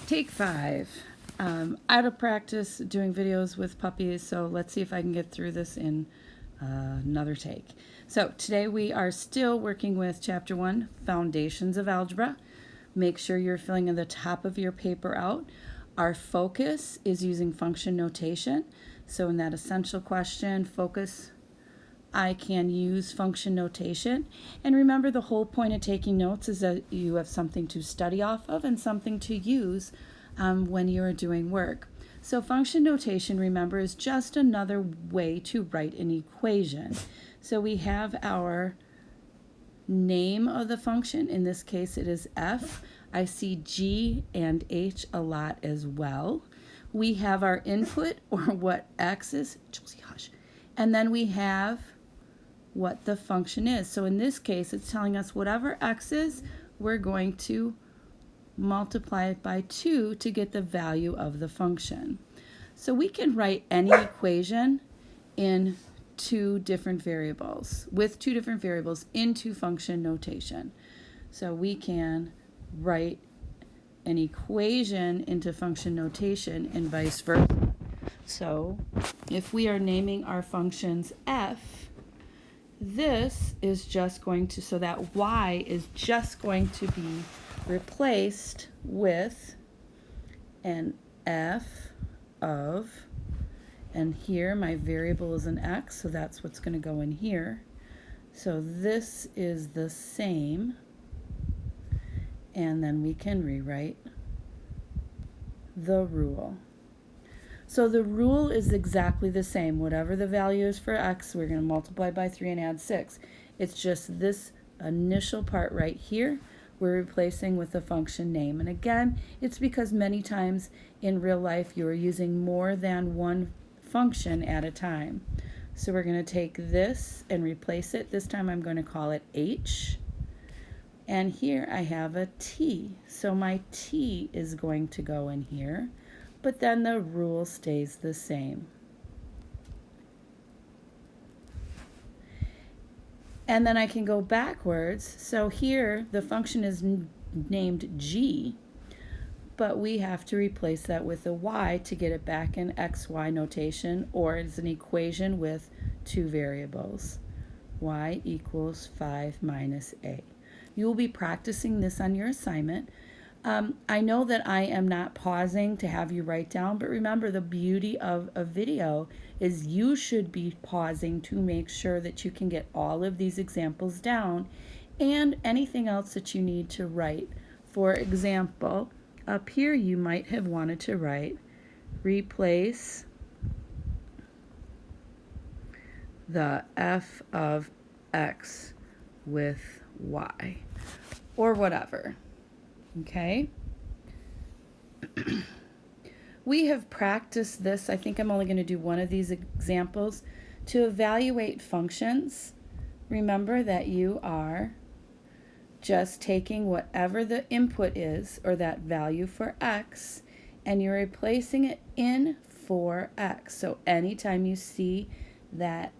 Take 5. Out of practice doing videos with puppies, so let's see if I can get through this in another take. So today we are still working with Chapter 1, Foundations of Algebra. Make sure you're filling in the top of your paper out. Our focus is using function notation. So in that essential question, focus, I can use function notation. And remember, the whole point of taking notes is that you have something to study off of and something to use when you're doing work. So function notation, remember, is just another way to write an equation. So we have our name of the function. In this case, it is f. I see g and h a lot as well. We have our input, or what x is. Josie, hush. And then we have what the function is. So in this case, it's telling us whatever x is, we're going to multiply it by 2 to get the value of the function. So we can write any equation in with two different variables into function notation. So we can write an equation into function notation and vice versa. So if we are naming our functions f, this is just going to, so that y is just going to be replaced with an f of, and here my variable is an x, so that's what's going to go in here. So this is the same, and then we can rewrite the rule. So the rule is exactly the same. Whatever the value is for x, we're going to multiply by 3 and add 6. It's just this initial part right here we're replacing with the function name. And again, it's because many times in real life you are using more than one function at a time. So we're going to take this and replace it. This time I'm going to call it h. And here I have a t. So my t is going to go in here, but then the rule stays the same. And then I can go backwards. So here the function is named g, but we have to replace that with a y to get it back in xy notation, or it's an equation with two variables. Y equals 5 minus a. You will be practicing this on your assignment. I know that I am not pausing to have you write down, but remember, the beauty of a video is you should be pausing to make sure that you can get all of these examples down and anything else that you need to write. For example, up here you might have wanted to write, replace the f of x with y, or whatever. Okay? We have practiced this. I think I'm only going to do one of these examples. To evaluate functions, remember that you are just taking whatever the input is, or that value for x, and you're replacing it in for x. So anytime you see that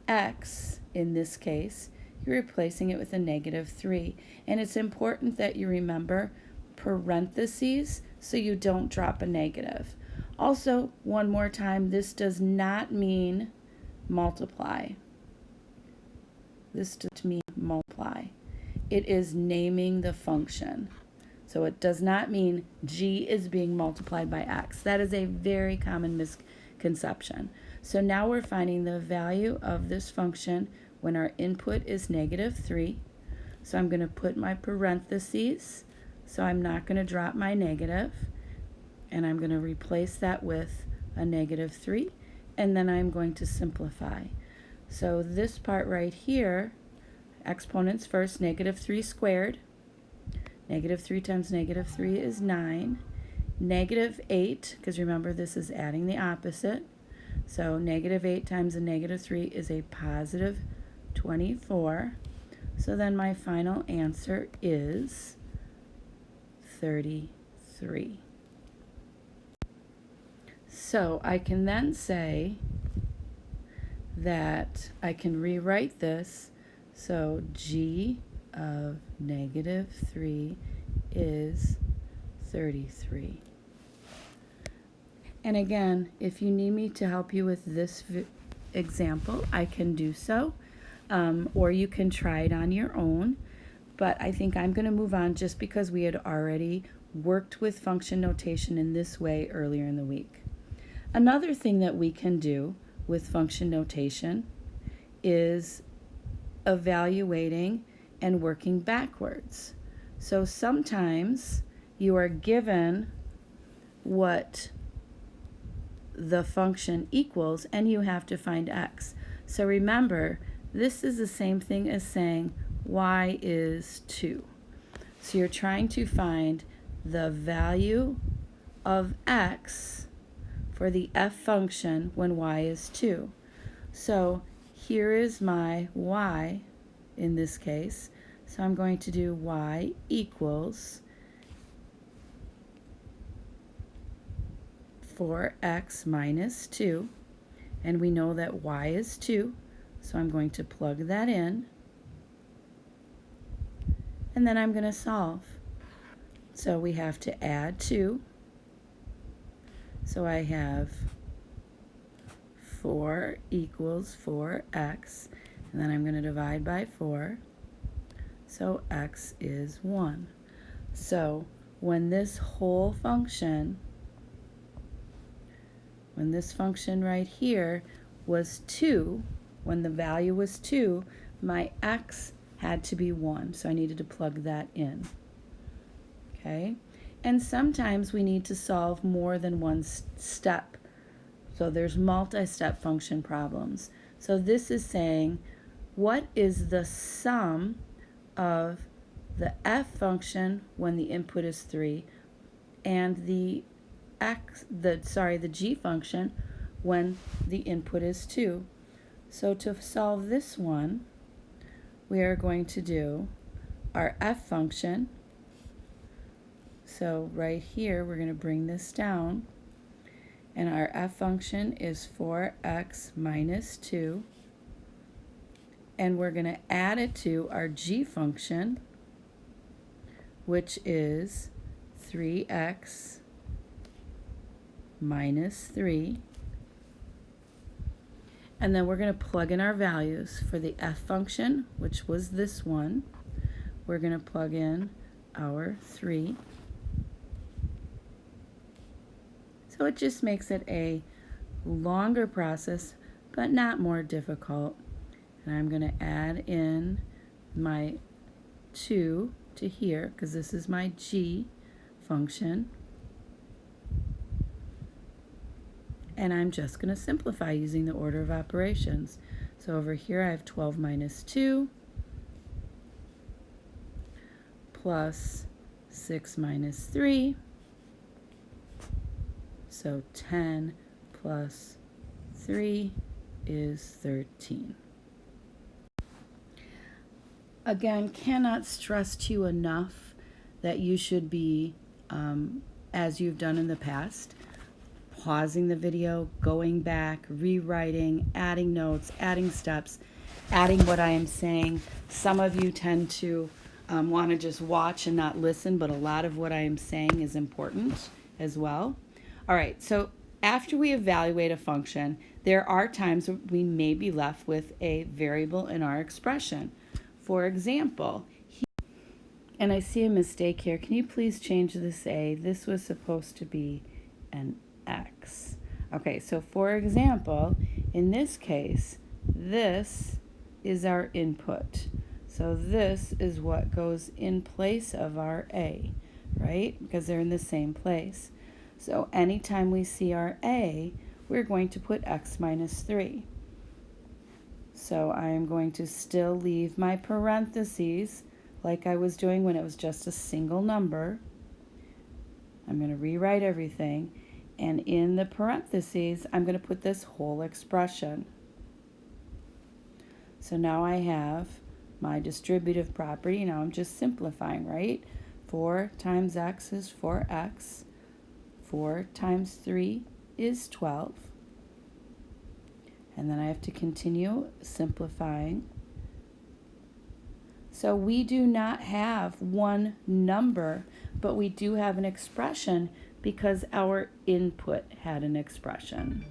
x, in this case, you're replacing it with a -3. And it's important that you remember parentheses so you don't drop a negative. Also, one more time, this does not mean multiply. This does mean multiply. It is naming the function. So it does not mean g is being multiplied by x. That is a very common misconception. So now we're finding the value of this function when our input is -3. So I'm going to put my parentheses, so I'm not going to drop my negative, and I'm going to replace that with a -3, and then I'm going to simplify. So this part right here, exponents first, -3 squared. -3 times -3 is 9. -8, because remember this is adding the opposite. So -8 times a -3 is a positive 24. So then my final answer is 33. So I can then say that I can rewrite this. So g of -3 is 33. And again, if you need me to help you with this example, I can do so, or you can try it on your own. But I think I'm going to move on just because we had already worked with function notation in this way earlier in the week. Another thing that we can do with function notation is evaluating and working backwards. So sometimes you are given what the function equals and you have to find x. So remember, this is the same thing as saying y is 2. So you're trying to find the value of x for the f function when y is 2. So here is my y in this case. So I'm going to do y equals 4x minus 2. And we know that y is 2. So I'm going to plug that in. And then I'm going to solve. So we have to add 2. So I have 4 equals 4x, and then I'm going to divide by 4, so x is 1. So when this whole function, when this function right here was 2, when the value was 2, my x had to be 1, so I needed to plug that in. Okay? And sometimes we need to solve more than one step. So there's multi-step function problems. So this is saying, what is the sum of the f function when the input is 3 and the g function when the input is 2? So to solve this one, we are going to do our f function. So right here, we're going to bring this down. And our f function is 4x minus 2. And we're going to add it to our g function, which is 3x minus 3. And then we're going to plug in our values for the f function, which was this one. We're going to plug in our 3. So it just makes it a longer process, but not more difficult. And I'm going to add in my 2 to here, because this is my g function. And I'm just going to simplify using the order of operations. So over here I have 12 minus 2 plus 6 minus 3. So 10 plus 3 is 13. Again, cannot stress to you enough that you should be, as you've done in the past, pausing the video, going back, rewriting, adding notes, adding steps, adding what I am saying. Some of you tend to want to just watch and not listen, but a lot of what I am saying is important as well. All right, so after we evaluate a function, there are times we may be left with a variable in our expression. For example, and I see a mistake here. Can you please change this A? This was supposed to be an X. Okay, so for example, in this case, this is our input. So this is what goes in place of our A, right? Because they're in the same place. So anytime we see our A, we're going to put x minus 3. So I am going to still leave my parentheses like I was doing when it was just a single number. I'm going to rewrite everything. And in the parentheses, I'm going to put this whole expression. So now I have my distributive property. Now I'm just simplifying, right? 4 times x is 4x. 4 times 3 is 12. And then I have to continue simplifying. So we do not have one number but we do have an expression because our input had an expression.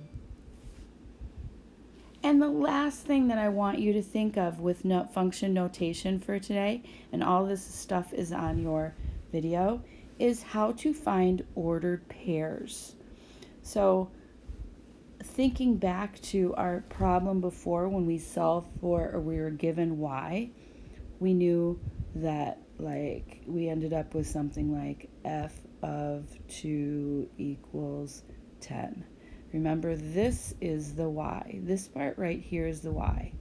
And the last thing that I want you to think of with function notation for today, and all this stuff is on your video, is how to find ordered pairs. So thinking back to our problem before when we solved for, or we were given y, we knew that like we ended up with something like f of 2 equals 10. Remember, this is the y. This part right here is the y.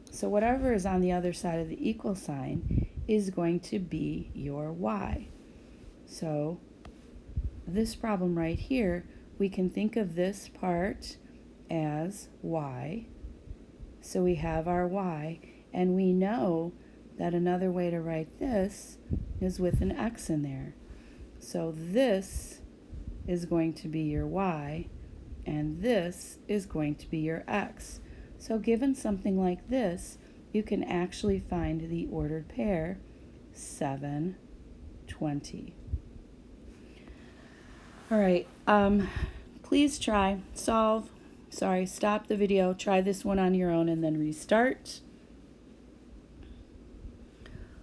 So whatever is on the other side of the equal sign is going to be your y. So this problem right here, we can think of this part as y. So we have our y, and we know that another way to write this is with an x in there. So this is going to be your y, and this is going to be your x. So given something like this, you can actually find the ordered pair 7, 20. All right, please stop the video, try this one on your own, and then restart.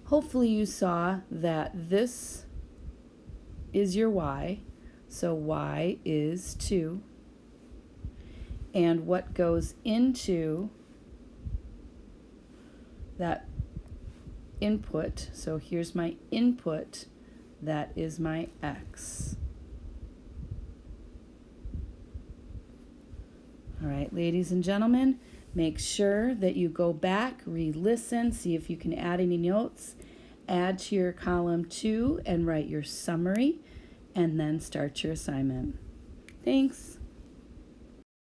Hopefully you saw that this is your y, so y is 2. And what goes into that input, so here's my input, that is my x. All right, ladies and gentlemen, make sure that you go back, re-listen, see if you can add any notes, add to your column 2 and write your summary, and then start your assignment. Thanks.